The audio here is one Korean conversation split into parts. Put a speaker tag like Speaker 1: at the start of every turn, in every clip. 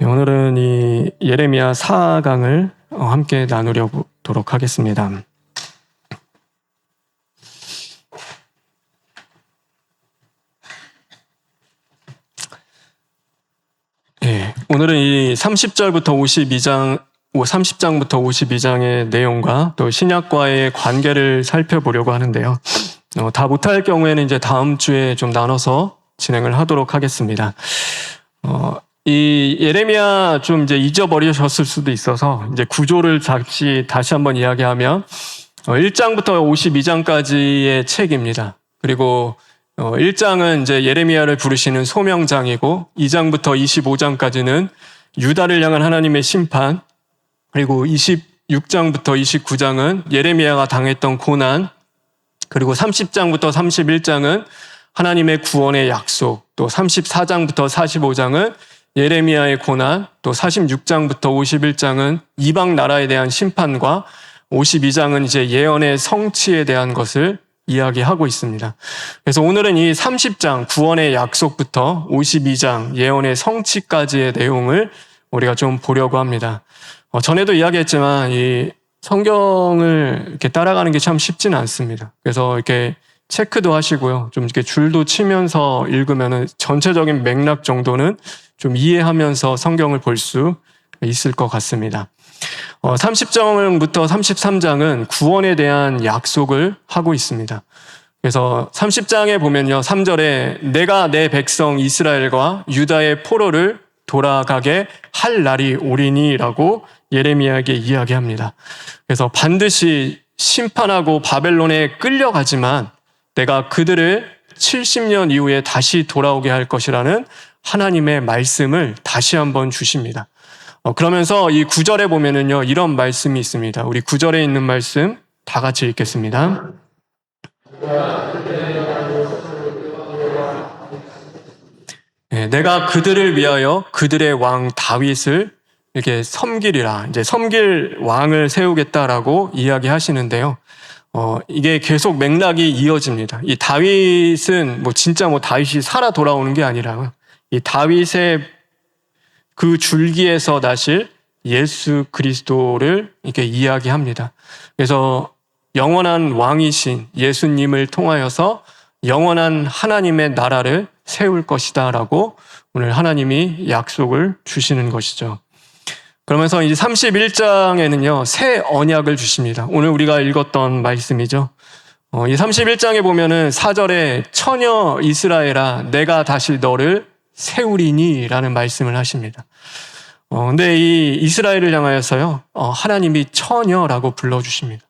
Speaker 1: 오늘은 이 예레미야 4강을 함께 나누려도록 하겠습니다. 오늘은 이 30장부터 52장의 내용과 또 신약과의 관계를 살펴보려고 하는데요. 다 못할 경우에는 이제 다음 주에 좀 나눠서 진행을 하도록 하겠습니다. 이 예레미야 좀 이제 잊어버리셨을 수도 있어서 이제 구조를 다시 한번 이야기하면 1장부터 52장까지의 책입니다. 그리고 1장은 이제 예레미야를 부르시는 소명장이고 2장부터 25장까지는 유다를 향한 하나님의 심판, 그리고 26장부터 29장은 예레미야가 당했던 고난, 그리고 30장부터 31장은 하나님의 구원의 약속, 또 34장부터 45장은 예레미야의 고난, 또 46장부터 51장은 이방 나라에 대한 심판과 52장은 이제 예언의 성취에 대한 것을 이야기하고 있습니다. 그래서 오늘은 이 30장 구원의 약속부터 52장 예언의 성취까지의 내용을 우리가 좀 보려고 합니다. 전에도 이야기했지만 이 성경을 이렇게 따라가는 게 참 쉽지는 않습니다. 그래서 이렇게 체크도 하시고요. 좀 이렇게 줄도 치면서 읽으면은 전체적인 맥락 정도는 좀 이해하면서 성경을 볼 수 있을 것 같습니다. 30장부터 33장은 구원에 대한 약속을 하고 있습니다. 그래서 30장에 보면요, 3절에 내가 내 백성 이스라엘과 유다의 포로를 돌아가게 할 날이 오리니라고 예레미야에게 이야기합니다. 그래서 반드시 심판하고 바벨론에 끌려가지만 내가 그들을 70년 이후에 다시 돌아오게 할 것이라는 하나님의 말씀을 다시 한번 주십니다. 그러면서 이 9절에 보면은요, 이런 말씀이 있습니다. 우리 9절에 있는 말씀 다 같이 읽겠습니다. 내가 그들을 위하여 그들의 왕 다윗을 이렇게 섬기리라. 이제 섬길 왕을 세우겠다라고 이야기하시는데요. 이게 계속 맥락이 이어집니다. 이 다윗은 진짜 다윗이 살아 돌아오는 게 아니라 이 다윗의 그 줄기에서 나실 예수 그리스도를 이렇게 이야기합니다. 그래서 영원한 왕이신 예수님을 통하여서 영원한 하나님의 나라를 세울 것이다 라고 오늘 하나님이 약속을 주시는 것이죠. 그러면서 이제 31장에는요, 새 언약을 주십니다. 오늘 우리가 읽었던 말씀이죠. 이 31장에 보면은 4절에 처녀 이스라엘아 내가 다시 너를 세우리니 라는 말씀을 하십니다. 근데 이 이스라엘을 향하여서요, 하나님이 처녀라고 불러주십니다.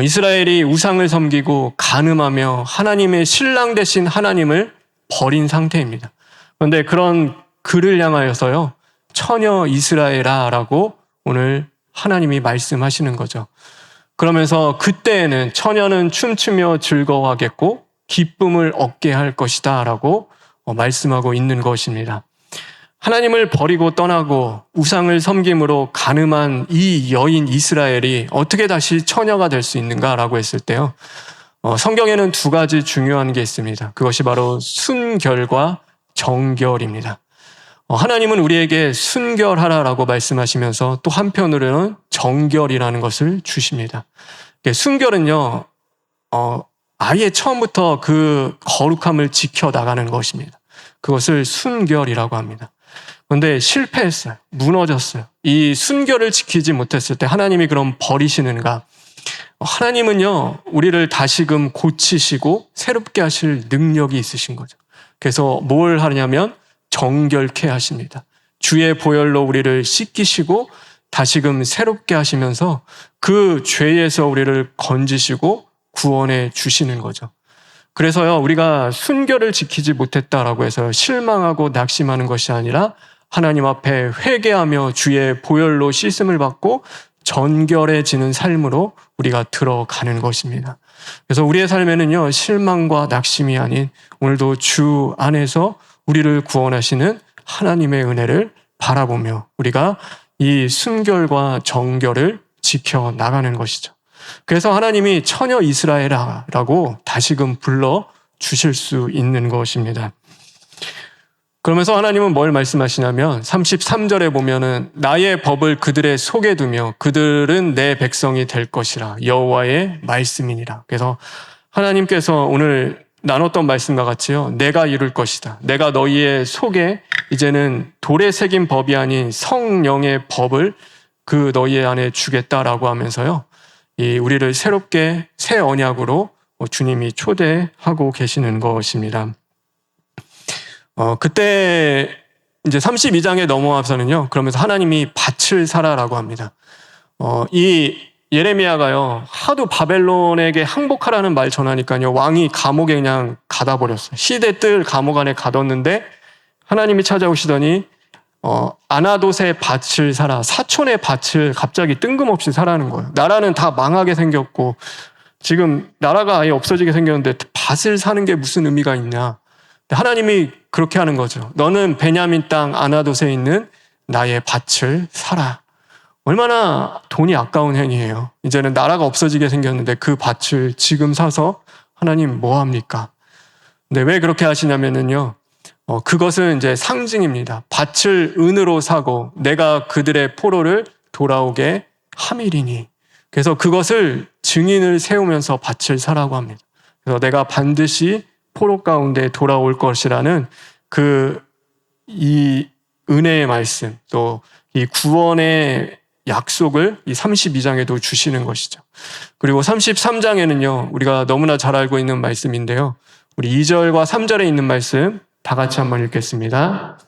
Speaker 1: 이스라엘이 우상을 섬기고 간음하며 하나님의 신랑 되신 하나님을 버린 상태입니다. 그런데 그런 그를 향하여서요, 처녀 이스라엘아 라고 오늘 하나님이 말씀하시는 거죠. 그러면서 그때에는 처녀는 춤추며 즐거워하겠고 기쁨을 얻게 할 것이다 라고 말씀하고 있는 것입니다. 하나님을 버리고 떠나고 우상을 섬김으로 간음한 이 여인 이스라엘이 어떻게 다시 처녀가 될 수 있는가라고 했을 때요, 성경에는 두 가지 중요한 게 있습니다. 그것이 바로 순결과 정결입니다. 하나님은 우리에게 순결하라라고 말씀하시면서 또 한편으로는 정결이라는 것을 주십니다. 순결은요, 아예 처음부터 그 거룩함을 지켜나가는 것입니다. 그것을 순결이라고 합니다. 그런데 실패했어요. 무너졌어요. 이 순결을 지키지 못했을 때 하나님이 그럼 버리시는가? 하나님은요, 우리를 다시금 고치시고 새롭게 하실 능력이 있으신 거죠. 그래서 뭘 하냐면 정결케 하십니다. 주의 보혈로 우리를 씻기시고 다시금 새롭게 하시면서 그 죄에서 우리를 건지시고 구원해 주시는 거죠. 그래서요, 우리가 순결을 지키지 못했다라고 해서 실망하고 낙심하는 것이 아니라 하나님 앞에 회개하며 주의 보혈로 씻음을 받고 정결해지는 삶으로 우리가 들어가는 것입니다. 그래서 우리의 삶에는요, 실망과 낙심이 아닌 오늘도 주 안에서 우리를 구원하시는 하나님의 은혜를 바라보며 우리가 이 순결과 정결을 지켜나가는 것이죠. 그래서 하나님이 처녀 이스라엘아라고 다시금 불러 주실 수 있는 것입니다. 그러면서 하나님은 뭘 말씀하시냐면 33절에 보면은 나의 법을 그들의 속에 두며 그들은 내 백성이 될 것이라 여호와의 말씀이니라. 그래서 하나님께서 오늘 나눴던 말씀과 같이요, 내가 이룰 것이다. 내가 너희의 속에 이제는 돌에 새긴 법이 아닌 성령의 법을 그 너희 안에 주겠다라고 하면서요, 이 우리를 새롭게 새 언약으로 주님이 초대하고 계시는 것입니다. 그때 이제 32장에 넘어와서는요, 그러면서 하나님이 밭을 사라라고 합니다. 이 예레미야가요, 하도 바벨론에게 항복하라는 말 전하니까요, 왕이 감옥에 그냥 가다 버렸어요. 시대 뜰 감옥 안에 가뒀는데 하나님이 찾아오시더니 아나돗의 밭을 사라, 사촌의 밭을 갑자기 뜬금없이 사라는 거예요. 나라는 다 망하게 생겼고 지금 나라가 아예 없어지게 생겼는데 밭을 사는 게 무슨 의미가 있냐. 하나님이 그렇게 하는 거죠. 너는 베냐민 땅 아나돗에 있는 나의 밭을 사라. 얼마나 돈이 아까운 행위예요. 이제는 나라가 없어지게 생겼는데 그 밭을 지금 사서 하나님 뭐 합니까? 근데 왜 그렇게 하시냐면요, 그것은 이제 상징입니다. 밭을 은으로 사고 내가 그들의 포로를 돌아오게 함이리니. 그래서 그것을 증인을 세우면서 밭을 사라고 합니다. 그래서 내가 반드시 포로 가운데 돌아올 것이라는 이 은혜의 말씀, 또 이 구원의 약속을 이 32장에도 주시는 것이죠. 그리고 33장에는요, 우리가 너무나 잘 알고 있는 말씀인데요, 우리 2절과 3절에 있는 말씀 다 같이 한번 읽겠습니다.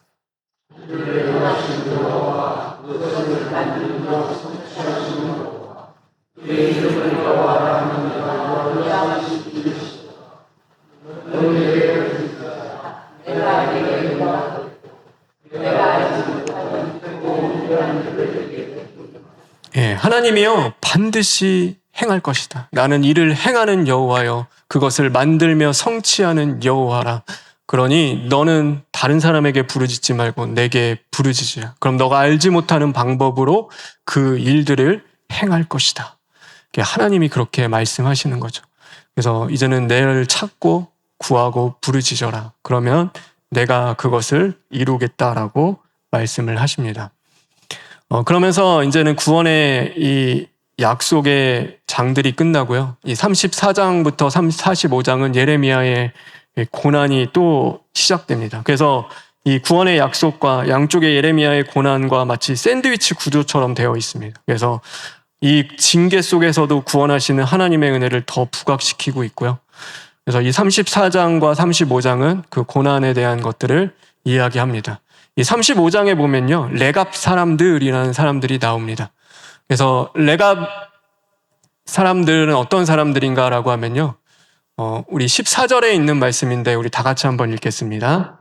Speaker 1: 예, 하나님이요 반드시 행할 것이다. 나는 이를 행하는 여호와여, 그것을 만들며 성취하는 여호와라. 그러니 너는 다른 사람에게 부르짖지 말고 내게 부르짖으라. 그럼 너가 알지 못하는 방법으로 그 일들을 행할 것이다. 하나님이 그렇게 말씀하시는 거죠. 그래서 이제는 내를 찾고 구하고 부르짖어라. 그러면 내가 그것을 이루겠다라고 말씀을 하십니다. 그러면서 이제는 구원의 이 약속의 장들이 끝나고요. 이 34장부터 45장은 예레미야의 고난이 또 시작됩니다. 그래서 이 구원의 약속과 양쪽의 예레미야의 고난과 마치 샌드위치 구조처럼 되어 있습니다. 그래서 이 징계 속에서도 구원하시는 하나님의 은혜를 더 부각시키고 있고요. 그래서 이 34장과 35장은 그 고난에 대한 것들을 이야기합니다. 이 35장에 보면요, 레갑 사람들이라는 사람들이 나옵니다. 그래서 레갑 사람들은 어떤 사람들인가라고 하면요, 우리 14절에 있는 말씀인데 우리 다 같이 한번 읽겠습니다.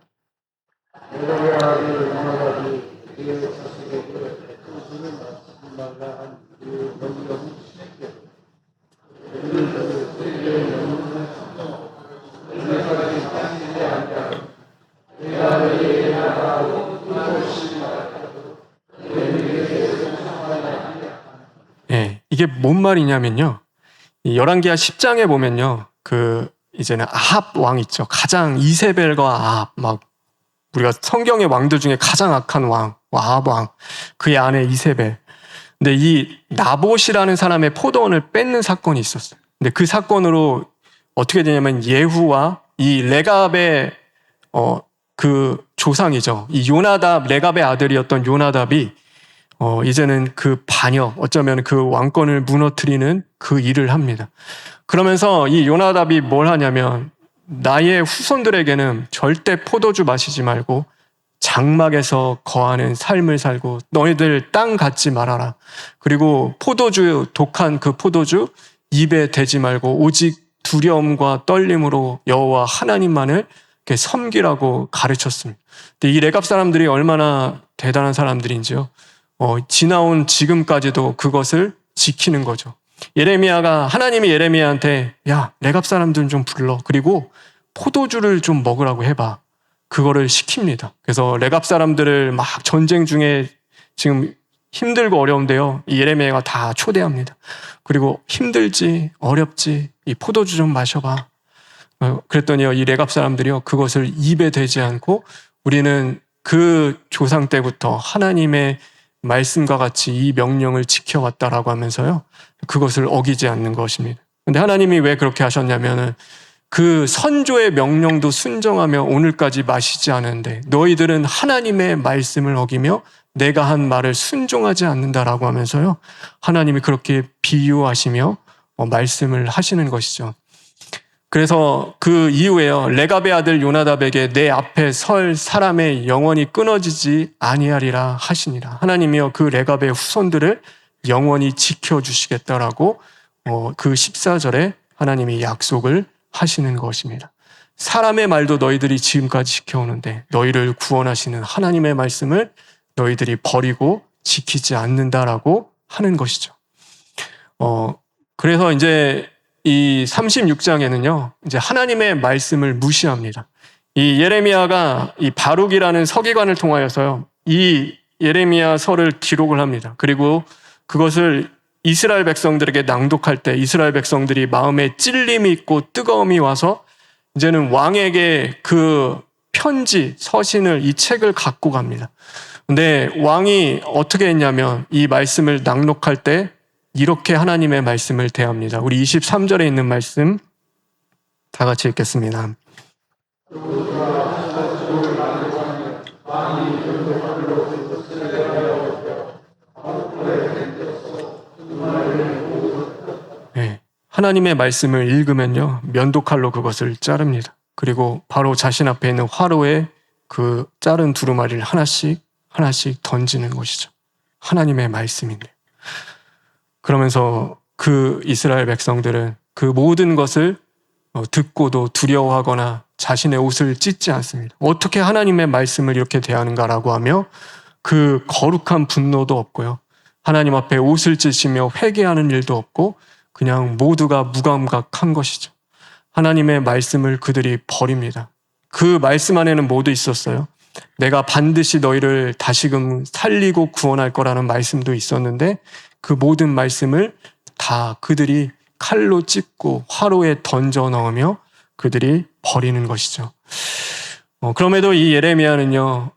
Speaker 1: 예, 이게 뭔 말이냐면요, 이 열왕기하 10장에 보면요, 이제는 아합 왕 있죠. 가장 이세벨과 아합, 막 우리가 성경의 왕들 중에 가장 악한 왕, 아합 왕, 그의 아내 이세벨. 근데 이 나봇이라는 사람의 포도원을 뺏는 사건이 있었어요. 근데 그 사건으로 어떻게 되냐면 예후와 이 레갑의 그 조상이죠. 이 요나답, 레갑의 아들이었던 요나답이 이제는 그 반역, 어쩌면 그 왕권을 무너뜨리는 그 일을 합니다. 그러면서 이 요나답이 뭘 하냐면 나의 후손들에게는 절대 포도주 마시지 말고 장막에서 거하는 삶을 살고 너희들 땅 갖지 말아라. 그리고 포도주, 독한 그 포도주 입에 대지 말고 오직 두려움과 떨림으로 여호와 하나님만을 섬기라고 가르쳤습니다. 근데 이 레갑 사람들이 얼마나 대단한 사람들인지요. 지나온 지금까지도 그것을 지키는 거죠. 하나님이 예레미야한테 야, 레갑 사람들 좀 불러. 그리고 포도주를 좀 먹으라고 해봐. 그거를 시킵니다. 그래서 레갑 사람들을 막 전쟁 중에 지금 힘들고 어려운데요, 이 예레미야가 다 초대합니다. 그리고 힘들지, 어렵지, 이 포도주 좀 마셔봐. 그랬더니요, 이 레갑 사람들이요, 그것을 입에 대지 않고 우리는 그 조상 때부터 하나님의 말씀과 같이 이 명령을 지켜왔다라고 하면서요, 그것을 어기지 않는 것입니다. 근데 하나님이 왜 그렇게 하셨냐면은 그 선조의 명령도 순종하며 오늘까지 마시지 않은데 너희들은 하나님의 말씀을 어기며 내가 한 말을 순종하지 않는다라고 하면서요, 하나님이 그렇게 비유하시며 말씀을 하시는 것이죠. 그래서 그 이후에요, 레갑의 아들 요나답에게 내 앞에 설 사람의 영원히 끊어지지 아니하리라 하시니라. 하나님이요, 그 레갑의 후손들을 영원히 지켜주시겠다라고 그 14절에 하나님이 약속을 하시는 것입니다. 사람의 말도 너희들이 지금까지 지켜오는데 너희를 구원하시는 하나님의 말씀을 너희들이 버리고 지키지 않는다라고 하는 것이죠. 그래서 이제 이 36장에는요, 이제 하나님의 말씀을 무시합니다. 이 예레미야가 이 바룩이라는 서기관을 통하여서요, 이 예레미야서를 기록을 합니다. 그리고 그것을 이스라엘 백성들에게 낭독할 때 이스라엘 백성들이 마음에 찔림이 있고 뜨거움이 와서 이제는 왕에게 그 편지, 서신을, 이 책을 갖고 갑니다. 근데 왕이 어떻게 했냐면 이 말씀을 낭독할 때 이렇게 하나님의 말씀을 대합니다. 우리 23절에 있는 말씀 다 같이 읽겠습니다. 네, 하나님의 말씀을 읽으면요, 면도칼로 그것을 자릅니다. 그리고 바로 자신 앞에 있는 화로에 그 자른 두루마리를 하나씩 던지는 것이죠. 하나님의 말씀인데. 그러면서 그 이스라엘 백성들은 그 모든 것을 듣고도 두려워하거나 자신의 옷을 찢지 않습니다. 어떻게 하나님의 말씀을 이렇게 대하는가라고 하며 그 거룩한 분노도 없고요, 하나님 앞에 옷을 찢으며 회개하는 일도 없고 그냥 모두가 무감각한 것이죠. 하나님의 말씀을 그들이 버립니다. 그 말씀 안에는 모두 있었어요. 내가 반드시 너희를 다시금 살리고 구원할 거라는 말씀도 있었는데 그 모든 말씀을 다 그들이 칼로 찢고 화로에 던져 넣으며 그들이 버리는 것이죠. 그럼에도 이 예레미야는요,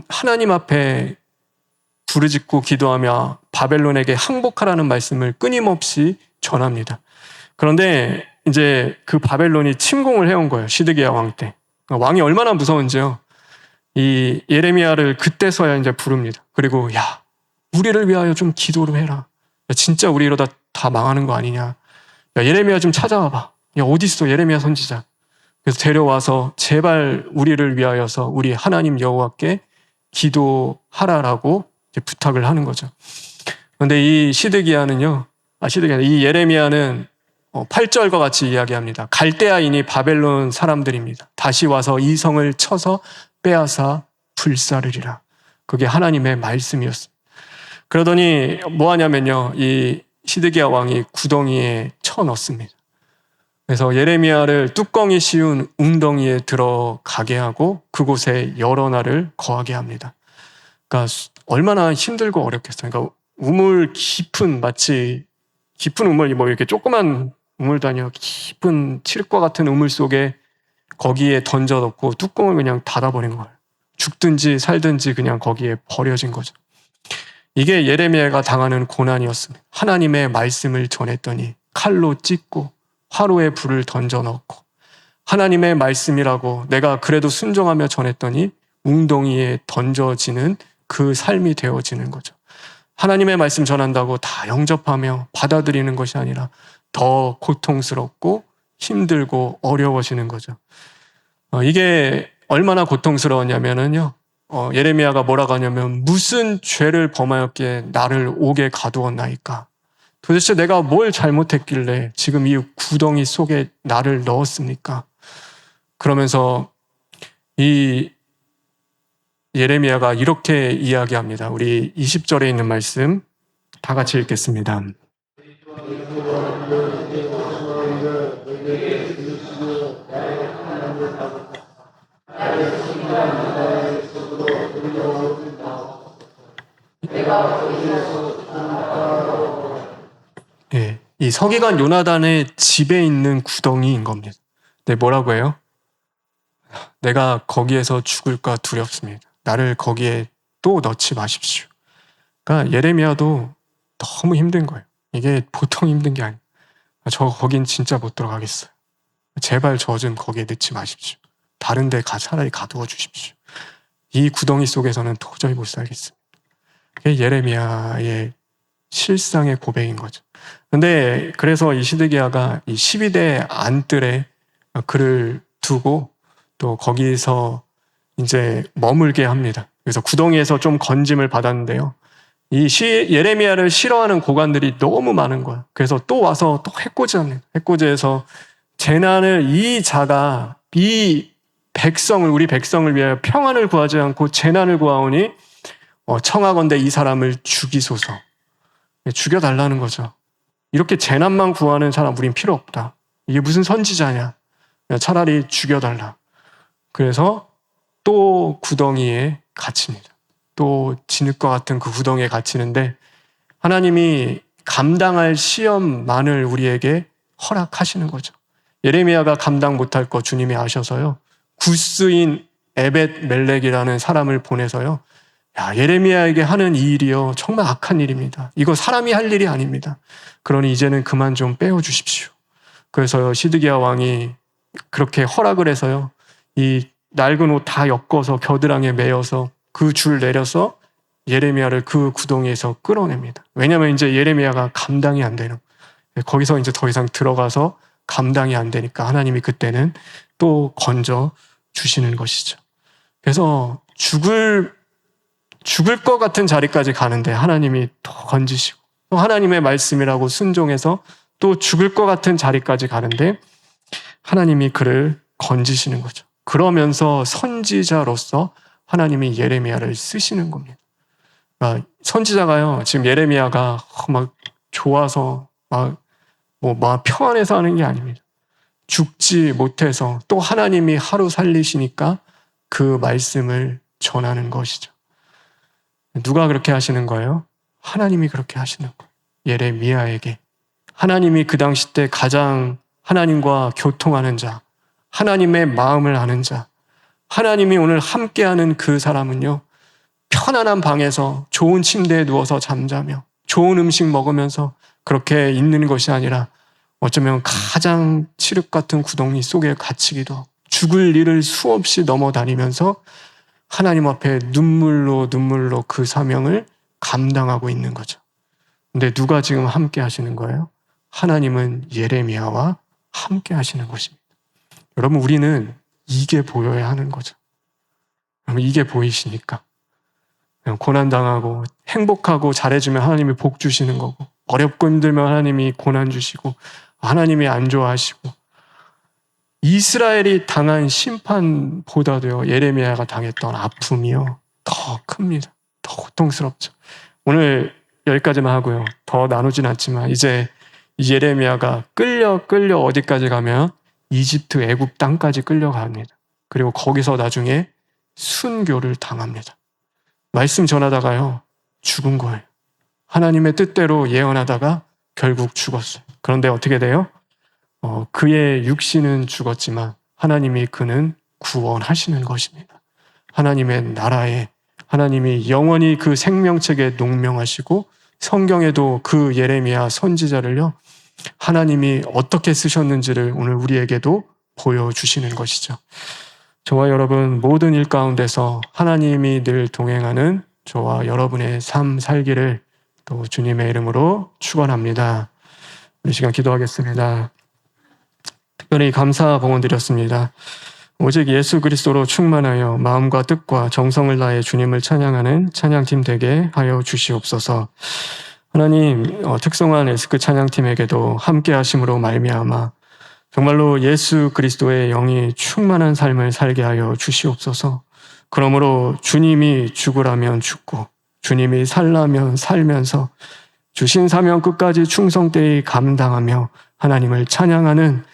Speaker 1: 하나님 앞에 부르짖고 기도하며 바벨론에게 항복하라는 말씀을 끊임없이 전합니다. 그런데 이제 그 바벨론이 침공을 해온 거예요. 시드기야 왕 때. 왕이 얼마나 무서운지요. 이 예레미야를 그때서야 이제 부릅니다. 그리고 야, 우리를 위하여 좀 기도를 해라. 야, 진짜 우리 이러다 다 망하는 거 아니냐. 야, 예레미야 좀 찾아와봐. 야, 어디 있어 예레미야 선지자. 그래서 데려와서 제발 우리를 위하여서 우리 하나님 여호와께 기도하라라고 이제 부탁을 하는 거죠. 그런데 이 이 예레미야는 8절과 같이 이야기합니다. 갈대아인이 바벨론 사람들입니다. 다시 와서 이 성을 쳐서 빼앗아 불사르리라. 그게 하나님의 말씀이었습니다. 그러더니 뭐 하냐면요, 이 시드기야 왕이 구덩이에 쳐넣습니다. 그래서 예레미야를 뚜껑이 씌운 웅덩이에 들어가게 하고 그곳에 여러 날을 거하게 합니다. 그러니까 얼마나 힘들고 어렵겠어요. 그러니까 우물 깊은, 마치 깊은 우물, 뭐 이렇게 조그만 우물도 아니요, 깊은 칠과 같은 우물 속에 거기에 던져 넣고 뚜껑을 그냥 닫아버린 거예요. 죽든지 살든지 그냥 거기에 버려진 거죠. 이게 예레미야가 당하는 고난이었습니다. 하나님의 말씀을 전했더니 칼로 찢고 화로에 불을 던져 넣고, 하나님의 말씀이라고 내가 그래도 순종하며 전했더니 웅덩이에 던져지는 그 삶이 되어지는 거죠. 하나님의 말씀 전한다고 다 영접하며 받아들이는 것이 아니라 더 고통스럽고 힘들고 어려워지는 거죠. 이게 얼마나 고통스러웠냐면요, 예레미야가 뭐라고 하냐면 무슨 죄를 범하였기에 나를 옥에 가두었나이까. 도대체 내가 뭘 잘못했길래 지금 이 구덩이 속에 나를 넣었습니까? 그러면서 이 예레미야가 이렇게 이야기합니다. 우리 20절에 있는 말씀 다 같이 읽겠습니다. 네, 이 서기관 요나단의 집에 있는 구덩이인 겁니다. 네, 뭐라고 해요? 내가 거기에서 죽을까 두렵습니다. 나를 거기에 또 넣지 마십시오. 그러니까 예레미야도 너무 힘든 거예요. 이게 보통 힘든 게 아니에요. 저 거긴 진짜 못 들어가겠어요. 제발 저 좀 거기에 넣지 마십시오. 다른 데 차라리 가두어 주십시오. 이 구덩이 속에서는 도저히 못 살겠습니다. 그게 예레미야의 실상의 고백인 거죠. 근데 그래서 이 시드기야가 이 12대 안뜰에 그를 두고 또 거기서 이제 머물게 합니다. 그래서 구덩이에서 좀 건짐을 받았는데요. 예레미야를 싫어하는 고관들이 너무 많은 거야. 그래서 또 와서 또 해코지합니다. 해코지에서 재난을 이 자가 이 백성을 우리 백성을 위하여 평안을 구하지 않고 재난을 구하오니 청하건대 이 사람을 죽이소서. 죽여달라는 거죠. 이렇게 재난만 구하는 사람 우린 필요 없다. 이게 무슨 선지자냐. 차라리 죽여달라. 그래서 또 구덩이에 갇힙니다. 또 진흙과 같은 그 구덩이에 갇히는데 하나님이 감당할 시험만을 우리에게 허락하시는 거죠. 예레미야가 감당 못할 거 주님이 아셔서요. 구스인 에벳 멜렉이라는 사람을 보내서요. 야, 예레미야에게 하는 이 일이요. 정말 악한 일입니다. 이거 사람이 할 일이 아닙니다. 그러니 이제는 그만 좀 빼어주십시오. 그래서 시드기야 왕이 그렇게 허락을 해서요. 이 낡은 옷 다 엮어서 겨드랑이에 매어서 그 줄 내려서 예레미야를 그 구덩이에서 끌어냅니다. 왜냐하면 이제 예레미야가 감당이 안 되는 거기서 이제 더 이상 들어가서 감당이 안 되니까 하나님이 그때는 또 건져 주시는 것이죠. 그래서 죽을 것 같은 자리까지 가는데 하나님이 또 건지시고 또 하나님의 말씀이라고 순종해서 또 죽을 것 같은 자리까지 가는데 하나님이 그를 건지시는 거죠. 그러면서 선지자로서 하나님이 예레미야를 쓰시는 겁니다. 그러니까 선지자가요, 지금 예레미야가 막 좋아서 막 평안해서 하는 게 아닙니다. 죽지 못해서 또 하나님이 하루 살리시니까 그 말씀을 전하는 것이죠. 누가 그렇게 하시는 거예요? 하나님이 그렇게 하시는 거예요. 예레미야에게. 하나님이 그 당시 때 가장 하나님과 교통하는 자, 하나님의 마음을 아는 자, 하나님이 오늘 함께하는 그 사람은요, 편안한 방에서 좋은 침대에 누워서 잠자며 좋은 음식 먹으면서 그렇게 있는 것이 아니라 어쩌면 가장 칠흑 같은 구덩이 속에 갇히기도 하고 죽을 일을 수없이 넘어다니면서 하나님 앞에 눈물로 그 사명을 감당하고 있는 거죠. 근데 누가 지금 함께 하시는 거예요? 하나님은 예레미야와 함께 하시는 것입니다. 여러분, 우리는 이게 보여야 하는 거죠. 이게 보이시니까. 고난당하고 행복하고 잘해주면 하나님이 복 주시는 거고, 어렵고 힘들면 하나님이 고난 주시고, 하나님이 안 좋아하시고, 이스라엘이 당한 심판보다도요, 예레미야가 당했던 아픔이요, 더 큽니다. 더 고통스럽죠. 오늘 여기까지만 하고요. 더 나누진 않지만, 이제 예레미야가 끌려 어디까지 가면 이집트 애굽 땅까지 끌려갑니다. 그리고 거기서 나중에 순교를 당합니다. 말씀 전하다가요, 죽은 거예요. 하나님의 뜻대로 예언하다가 결국 죽었어요. 그런데 어떻게 돼요? 그의 육신은 죽었지만 하나님이 그는 구원하시는 것입니다. 하나님의 나라에 하나님이 영원히 그 생명책에 농명하시고 성경에도 그 예레미야 선지자를요, 하나님이 어떻게 쓰셨는지를 오늘 우리에게도 보여주시는 것이죠. 저와 여러분 모든 일 가운데서 하나님이 늘 동행하는 저와 여러분의 삶 살기를 또 주님의 이름으로 축원합니다. 이 시간 기도하겠습니다. 특별히 감사 봉헌 드렸습니다. 오직 예수 그리스도로 충만하여 마음과 뜻과 정성을 다해 주님을 찬양하는 찬양팀 되게 하여 주시옵소서. 하나님, 특성한 에스크 찬양팀에게도 함께 하심으로 말미암아 정말로 예수 그리스도의 영이 충만한 삶을 살게 하여 주시옵소서. 그러므로 주님이 죽으라면 죽고 주님이 살라면 살면서 주신 사명 끝까지 충성되이 감당하며 하나님을 찬양하는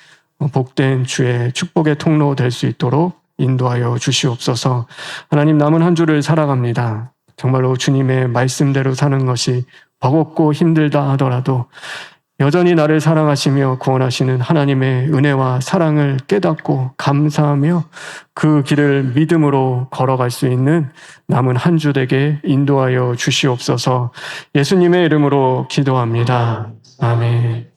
Speaker 1: 복된 주의 축복의 통로 될 수 있도록 인도하여 주시옵소서. 하나님, 남은 한 주를 살아갑니다. 정말로 주님의 말씀대로 사는 것이 버겁고 힘들다 하더라도 여전히 나를 사랑하시며 구원하시는 하나님의 은혜와 사랑을 깨닫고 감사하며 그 길을 믿음으로 걸어갈 수 있는 남은 한 주 되게 인도하여 주시옵소서. 예수님의 이름으로 기도합니다. 아멘.